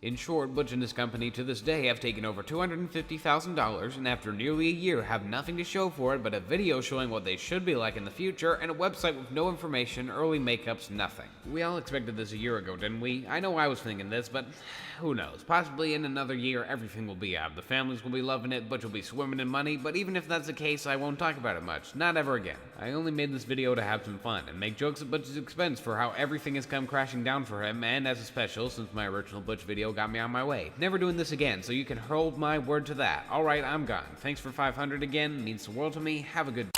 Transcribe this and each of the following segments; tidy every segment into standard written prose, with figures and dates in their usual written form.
In short, Butch and his company to this day have taken over $250,000 and after nearly a year have nothing to show for it but a video showing what they should be like in the future and a website with no information, early makeups, nothing. We all expected this a year ago, didn't we? I know I was thinking this, but who knows? Possibly in another year everything will be out. The families will be loving it, Butch will be swimming in money, but even if that's the case, I won't talk about it much. Not ever again. I only made this video to have some fun and make jokes at Butch's expense for how everything has come crashing down for him, and as a special, since my original Butch video got me on my way. Never doing this again, so you can hold my word to that. Alright, I'm gone. Thanks for 500 again, means the world to me. Have a good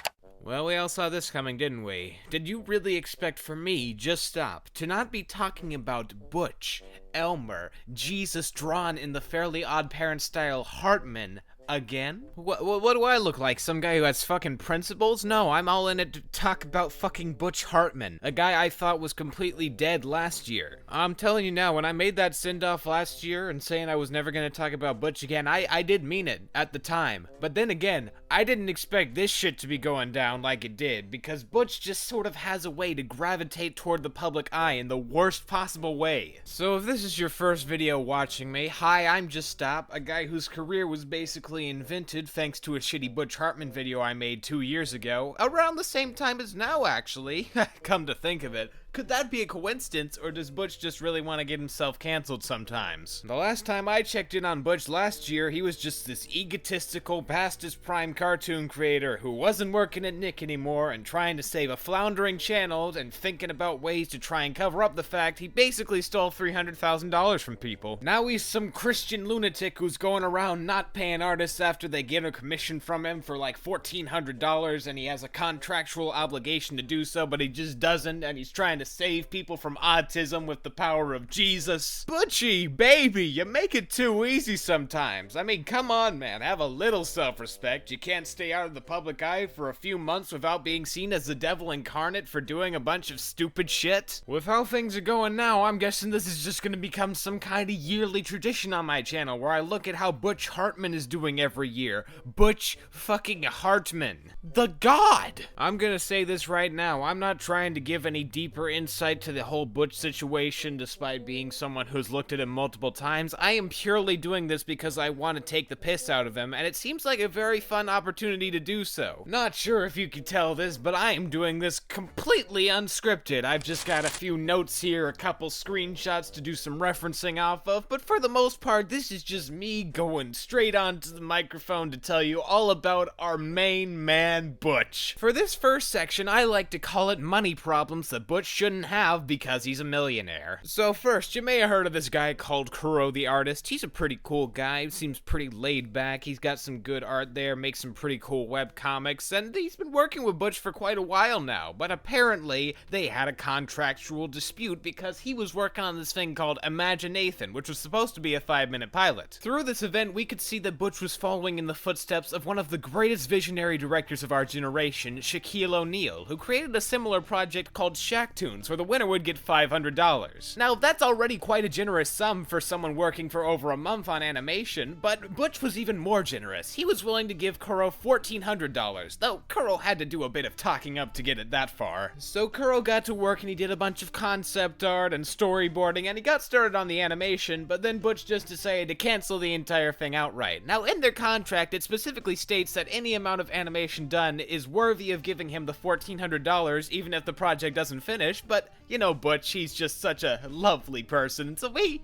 Well, we all saw this coming, didn't we? Did you really expect for me, just stop, to not be talking about Butch, Elmer, Jesus drawn in the Fairly Odd Parent style Hartman, again? What do I look like? Some guy who has fucking principles? No, I'm all in it to talk about fucking Butch Hartman, a guy I thought was completely dead last year. I'm telling you now, when I made that send-off last year and saying I was never gonna talk about Butch again, I did mean it at the time. But then again, I didn't expect this shit to be going down like it did, because Butch just sort of has a way to gravitate toward the public eye in the worst possible way. So if this is your first video watching me, hi, I'm Just Stop, a guy whose career was basically invented thanks to a shitty Butch Hartman video I made 2 years ago, around the same time as now actually, come to think of it. Could that be a coincidence, or does Butch just really want to get himself canceled sometimes? The last time I checked in on Butch last year, he was just this egotistical, past his prime cartoon creator who wasn't working at Nick anymore and trying to save a floundering channel and thinking about ways to try and cover up the fact he basically stole $300,000 from people. Now he's some Christian lunatic who's going around not paying artists after they get a commission from him for like $1,400 and he has a contractual obligation to do so, but he just doesn't, and he's trying to save people from autism with the power of Jesus. Butchie, baby, you make it too easy sometimes. I mean, come on, man, have a little self-respect. You can't stay out of the public eye for a few months without being seen as the devil incarnate for doing a bunch of stupid shit. With how things are going now, I'm guessing this is just gonna become some kind of yearly tradition on my channel where I look at how Butch Hartman is doing every year. Butch fucking Hartman. The God! I'm gonna say this right now, I'm not trying to give any deeper insight to the whole Butch situation despite being someone who's looked at him multiple times. I am purely doing this because I want to take the piss out of him, and it seems like a very fun opportunity to do so. Not sure if you could tell this, but I am doing this completely unscripted. I've just got a few notes here, a couple screenshots to do some referencing off of, but for the most part, this is just me going straight onto the microphone to tell you all about our main man, Butch. For this first section, I like to call it money problems that Butch shouldn't have because he's a millionaire. So first, you may have heard of this guy called Kuro the Artist. He's a pretty cool guy, seems pretty laid back, he's got some good art there, makes some pretty cool web comics, and he's been working with Butch for quite a while now, but apparently they had a contractual dispute because he was working on this thing called Imaginathan, which was supposed to be a 5-minute pilot. Through this event, we could see that Butch was following in the footsteps of one of the greatest visionary directors of our generation, Shaquille O'Neal, who created a similar project called Shacktoons, where the winner would get $500. Now, that's already quite a generous sum for someone working for over a month on animation, but Butch was even more generous. He was willing to give Kuro $1,400, though Kuro had to do a bit of talking up to get it that far. So Kuro got to work and he did a bunch of concept art and storyboarding, and he got started on the animation, but then Butch just decided to cancel the entire thing outright. Now, in their contract, it specifically states that any amount of animation done is worthy of giving him the $1,400, even if the project doesn't finish, but, you know, Butch, he's just such a lovely person, so we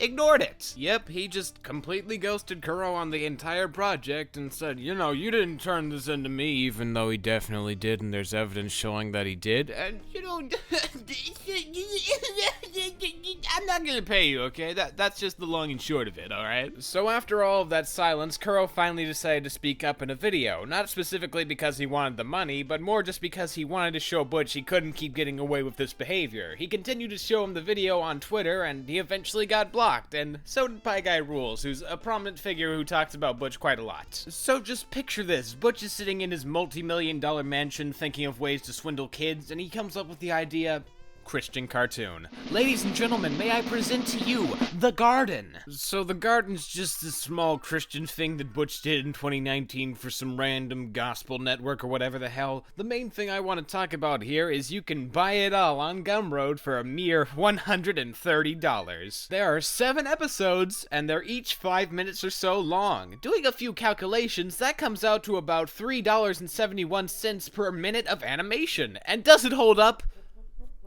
ignored it. Yep, he just completely ghosted Kuro on the entire project and said, you know, you didn't turn this into me, even though he definitely did, and there's evidence showing that he did, and, you know, I'm not gonna pay you, okay? That's just the long and short of it, alright? So after all of that silence, Kuro finally decided to speak up in a video, not specifically because he wanted the money, but more just because he wanted to show Butch he couldn't keep getting away with this behavior. He continued to show him the video on Twitter, and he eventually got blocked, and so did Pie Guy Rules, who's a prominent figure who talks about Butch quite a lot. So just picture this, Butch is sitting in his multi-million-dollar mansion thinking of ways to swindle kids, and he comes up with the idea, Christian cartoon. Ladies and gentlemen, may I present to you The Garden. So The Garden's just this small Christian thing that Butch did in 2019 for some random gospel network or whatever the hell. The main thing I want to talk about here is you can buy it all on Gumroad for a mere $130. There are 7 episodes, and they're each 5 minutes or so long. Doing a few calculations, that comes out to about $3.71 per minute of animation. And does it hold up?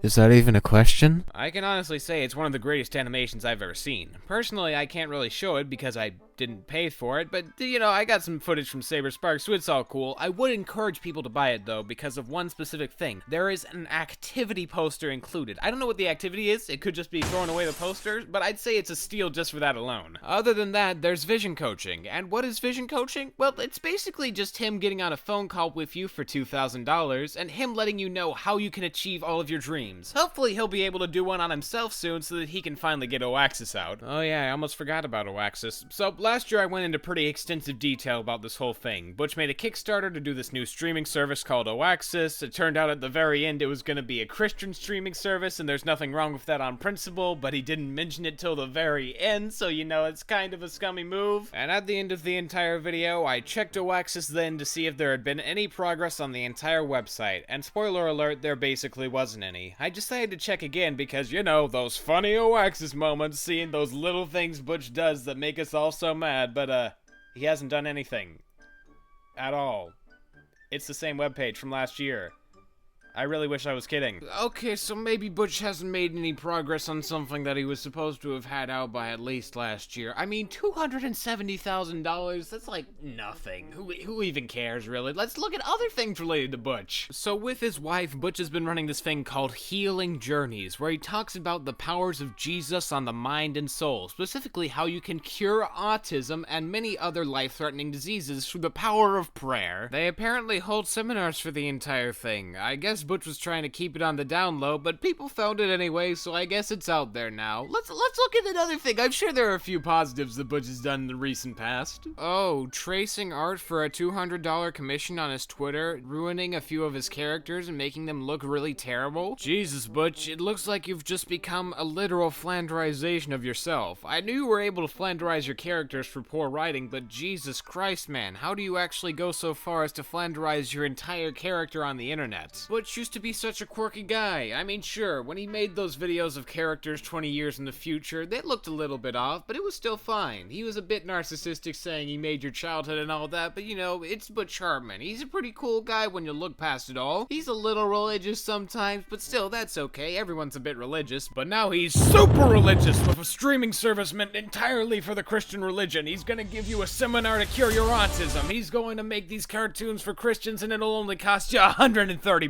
Is that even a question? I can honestly say it's one of the greatest animations I've ever seen. Personally, I can't really show it because I didn't pay for it, but, you know, I got some footage from Saber Sparks, so it's all cool. I would encourage people to buy it, though, because of one specific thing. There is an activity poster included. I don't know what the activity is. It could just be throwing away the poster, but I'd say it's a steal just for that alone. Other than that, there's vision coaching. And what is vision coaching? Well, it's basically just him getting on a phone call with you for $2,000 and him letting you know how you can achieve all of your dreams. Hopefully, he'll be able to do one on himself soon so that he can finally get Oaxis out. Oh yeah, I almost forgot about Oaxis. So, last year I went into pretty extensive detail about this whole thing. Butch made a Kickstarter to do this new streaming service called Oaxis. It turned out at the very end it was going to be a Christian streaming service, and there's nothing wrong with that on principle, but he didn't mention it till the very end, so you know it's kind of a scummy move. And at the end of the entire video, I checked Oaxis then to see if there had been any progress on the entire website, and spoiler alert, there basically wasn't any. I decided to check again because, you know, those funny Oaxis moments, seeing those little things Butch does that make us all so mad, but he hasn't done anything. At all. It's the same webpage from last year. I really wish I was kidding. Okay, so maybe Butch hasn't made any progress on something that he was supposed to have had out by at least last year. I mean, $270,000, that's like nothing. Who even cares, really? Let's look at other things related to Butch. So with his wife, Butch has been running this thing called Healing Journeys, where he talks about the powers of Jesus on the mind and soul, specifically how you can cure autism and many other life-threatening diseases through the power of prayer. They apparently hold seminars for the entire thing. I guess Butch was trying to keep it on the down low, but people found it anyway, so I guess it's out there now. Let's look at another thing. I'm sure there are a few positives that Butch has done in the recent past. Oh, tracing art for a $200 commission on his Twitter, ruining a few of his characters and making them look really terrible? Jesus, Butch, it looks like you've just become a literal Flanderization of yourself. I knew you were able to Flanderize your characters for poor writing, but Jesus Christ, man, how do you actually go so far as to Flanderize your entire character on the internet? Butch used to be such a quirky guy. I mean, sure, when he made those videos of characters 20 years in the future, they looked a little bit off, but it was still fine. He was a bit narcissistic saying he made your childhood and all that, but you know, it's Butch Hartman. He's a pretty cool guy when you look past it all. He's a little religious sometimes, but still, that's okay. Everyone's a bit religious. But now he's super religious with a streaming service meant entirely for the Christian religion. He's gonna give you a seminar to cure your autism. He's going to make these cartoons for Christians and it'll only cost you $130.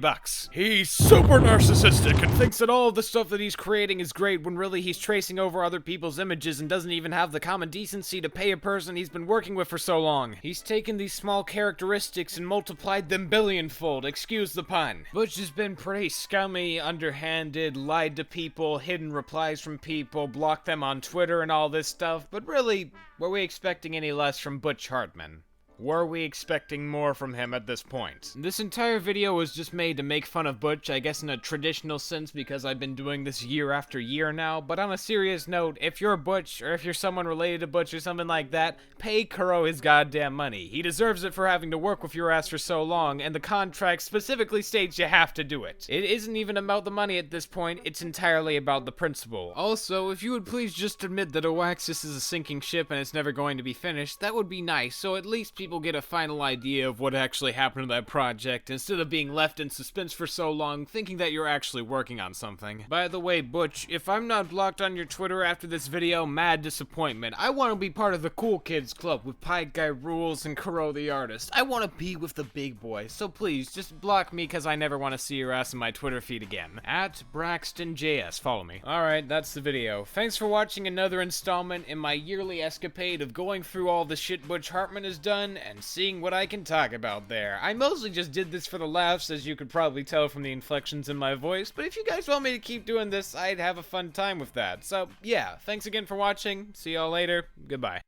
He's super narcissistic and thinks that all the stuff that he's creating is great when really he's tracing over other people's images and doesn't even have the common decency to pay a person he's been working with for so long. He's taken these small characteristics and multiplied them billionfold, excuse the pun. Butch has been pretty scummy, underhanded, lied to people, hidden replies from people, blocked them on Twitter and all this stuff, but really, were we expecting any less from Butch Hartman? Were we expecting more from him at this point? This entire video was just made to make fun of Butch, I guess in a traditional sense because I've been doing this year after year now, but on a serious note, if you're Butch, or if you're someone related to Butch or something like that, pay Kuro his goddamn money. He deserves it for having to work with your ass for so long, and the contract specifically states you have to do it. It isn't even about the money at this point, it's entirely about the principle. Also, if you would please just admit that Oaxis is a sinking ship and it's never going to be finished, that would be nice, so at least people get a final idea of what actually happened to that project instead of being left in suspense for so long thinking that you're actually working on something. By the way, Butch, if I'm not blocked on your Twitter after this video, mad disappointment. I want to be part of the cool kids club with Pie Guy Rules and Kuro the Artist. I want to be with the big boys, so please just block me because I never want to see your ass in my Twitter feed again. At BraxtonJS, follow me. Alright, that's the video. Thanks for watching another installment in my yearly escapade of going through all the shit Butch Hartman has done and seeing what I can talk about there. I mostly just did this for the laughs, as you could probably tell from the inflections in my voice, but if you guys want me to keep doing this, I'd have a fun time with that. So, yeah, thanks again for watching. See y'all later. Goodbye.